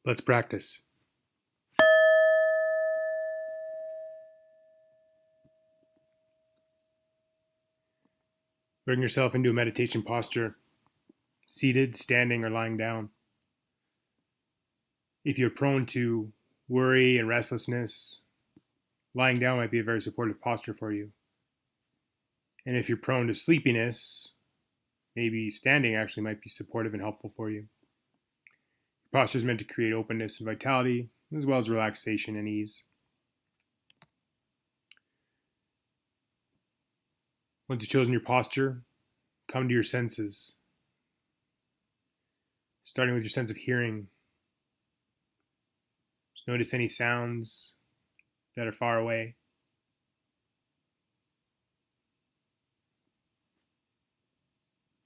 Let's practice. Bring yourself into a meditation posture, seated, standing, or lying down. If you're prone to worry and restlessness, lying down might be a very supportive posture for you. And if you're prone to sleepiness, maybe standing actually might be supportive and helpful for you. The posture is meant to create openness and vitality, as well as relaxation and ease. Once you've chosen your posture, come to your senses, starting with your sense of hearing. Just notice any sounds that are far away.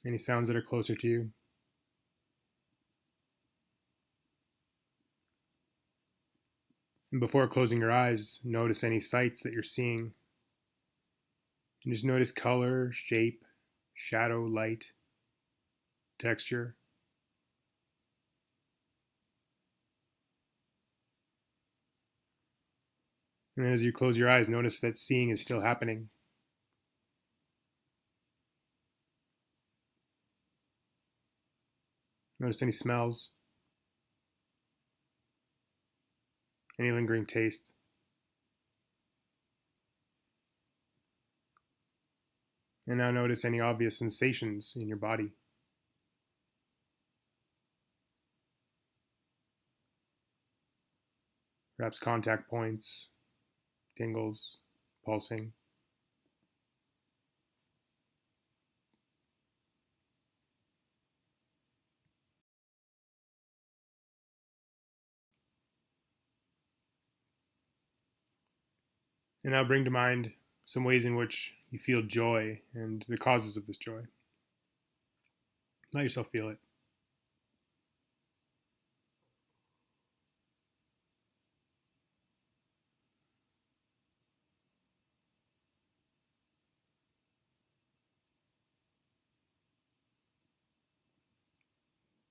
Any sounds that are closer to you. And before closing your eyes, notice any sights that you're seeing. And just notice color, shape, shadow, light, texture. And then as you close your eyes, notice that seeing is still happening. Notice any smells, any lingering taste. And now notice any obvious sensations in your body. Perhaps contact points, tingles, pulsing. And now bring to mind some ways in which you feel joy and the causes of this joy. Let yourself feel it.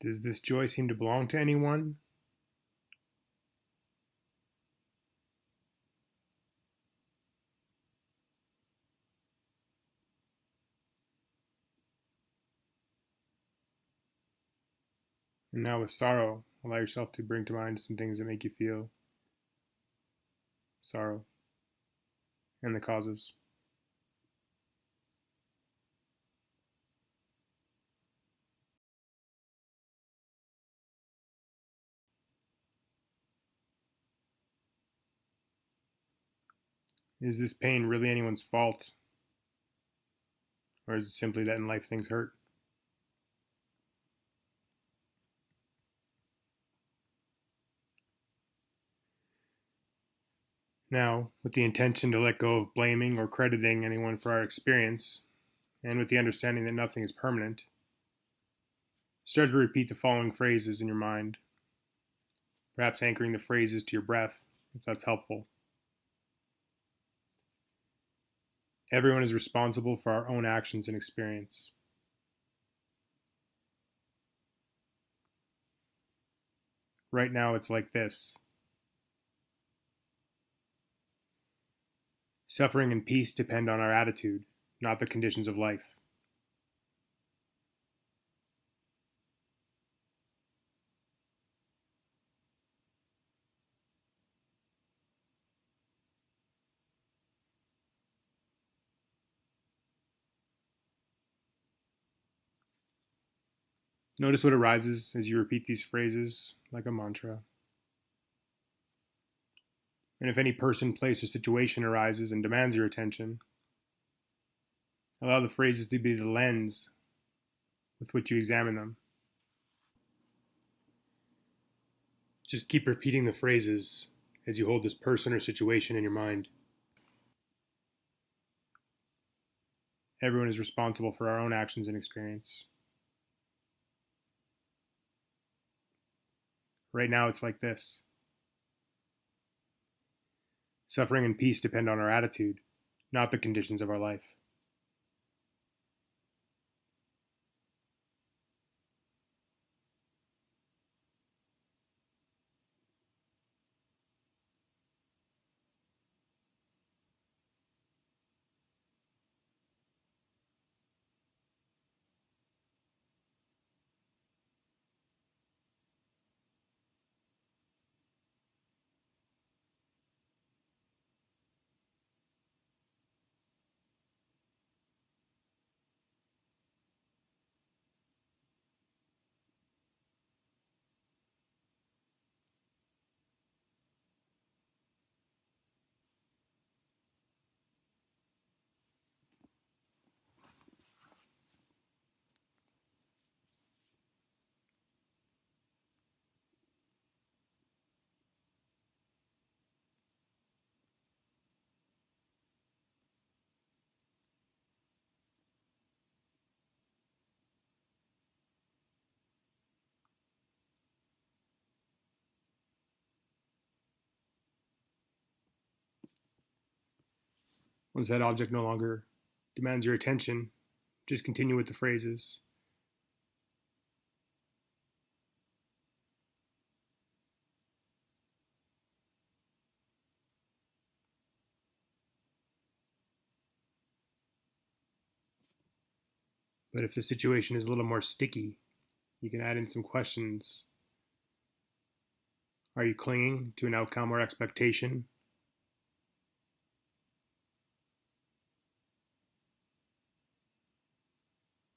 Does this joy seem to belong to anyone? And now with sorrow, allow yourself to bring to mind some things that make you feel sorrow and the causes. Is this pain really anyone's fault? Or is it simply that in life things hurt? Now, with the intention to let go of blaming or crediting anyone for our experience, and with the understanding that nothing is permanent, start to repeat the following phrases in your mind, perhaps anchoring the phrases to your breath, if that's helpful. Everyone is responsible for our own actions and experience. Right now, it's like this. Suffering and peace depend on our attitude, not the conditions of life. Notice what arises as you repeat these phrases like a mantra. And if any person, place, or situation arises and demands your attention, allow the phrases to be the lens with which you examine them. Just keep repeating the phrases as you hold this person or situation in your mind. Everyone is responsible for our own actions and experience. Right now, it's like this. Suffering and peace depend on our attitude, not the conditions of our life. Once that object no longer demands your attention, just continue with the phrases. But if the situation is a little more sticky, you can add in some questions. Are you clinging to an outcome or expectation?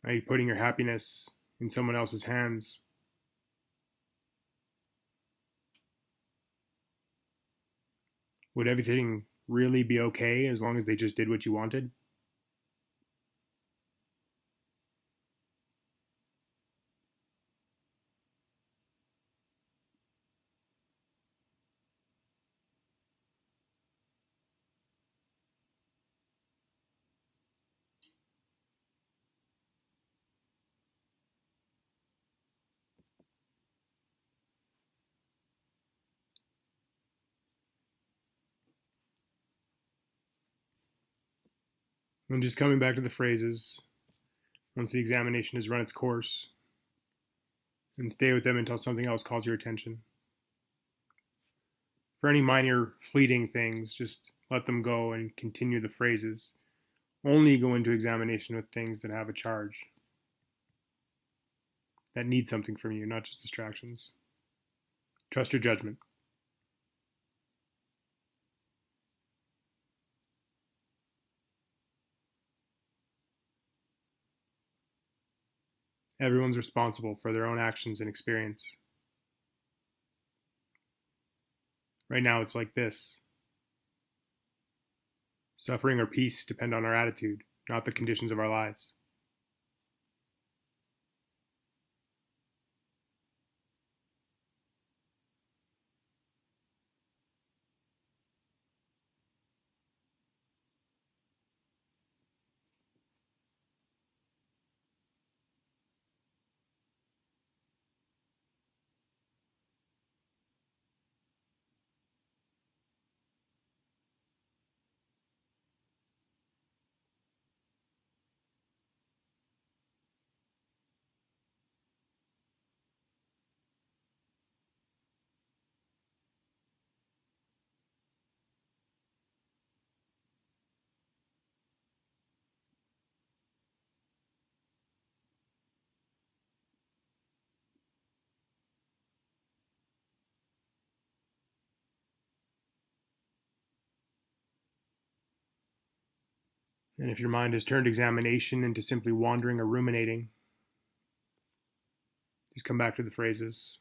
Are you putting your happiness in someone else's hands? Would everything really be okay as long as they just did what you wanted? And just coming back to the phrases, once the examination has run its course, and stay with them until something else calls your attention. For any minor fleeting things, just let them go and continue the phrases. Only go into examination with things that have a charge, that need something from you, not just distractions. Trust your judgment. Everyone's responsible for their own actions and experience. Right now, it's like this: suffering or peace depend on our attitude, not the conditions of our lives. And if your mind has turned examination into simply wandering or ruminating, just come back to the phrases.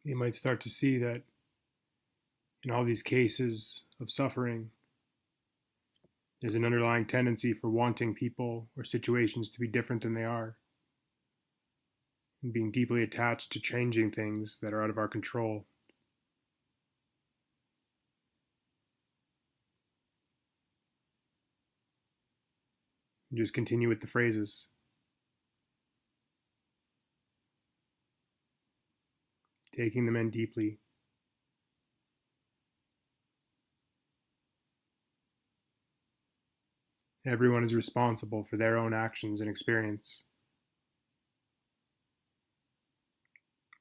You might start to see that in all these cases of suffering, there's an underlying tendency for wanting people or situations to be different than they are, and being deeply attached to changing things that are out of our control. And just continue with the phrases, taking them in deeply. Everyone is responsible for their own actions and experience.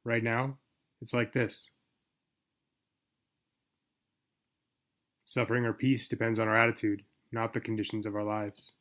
Right now, it's like this: suffering or peace depends on our attitude, not the conditions of our lives.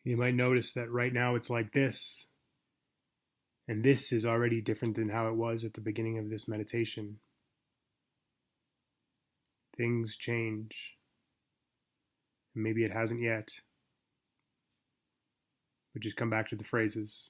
You might notice that right now it's like this, and this is already different than how it was at the beginning of this meditation. Things change. Maybe it hasn't yet, but just come back to the phrases.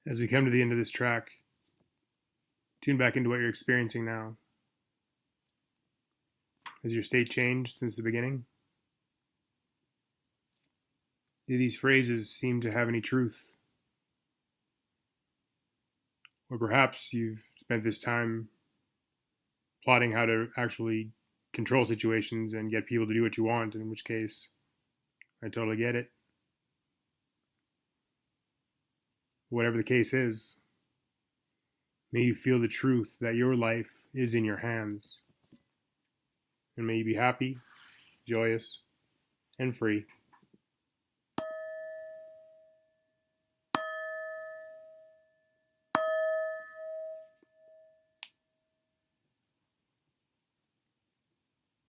As we come to the end of this track, tune back into what you're experiencing now. Has your state changed since the beginning? Do these phrases seem to have any truth? Or perhaps you've spent this time plotting how to actually control situations and get people to do what you want, in which case, I totally get it. Whatever the case is, may you feel the truth that your life is in your hands. And may you be happy, joyous, and free.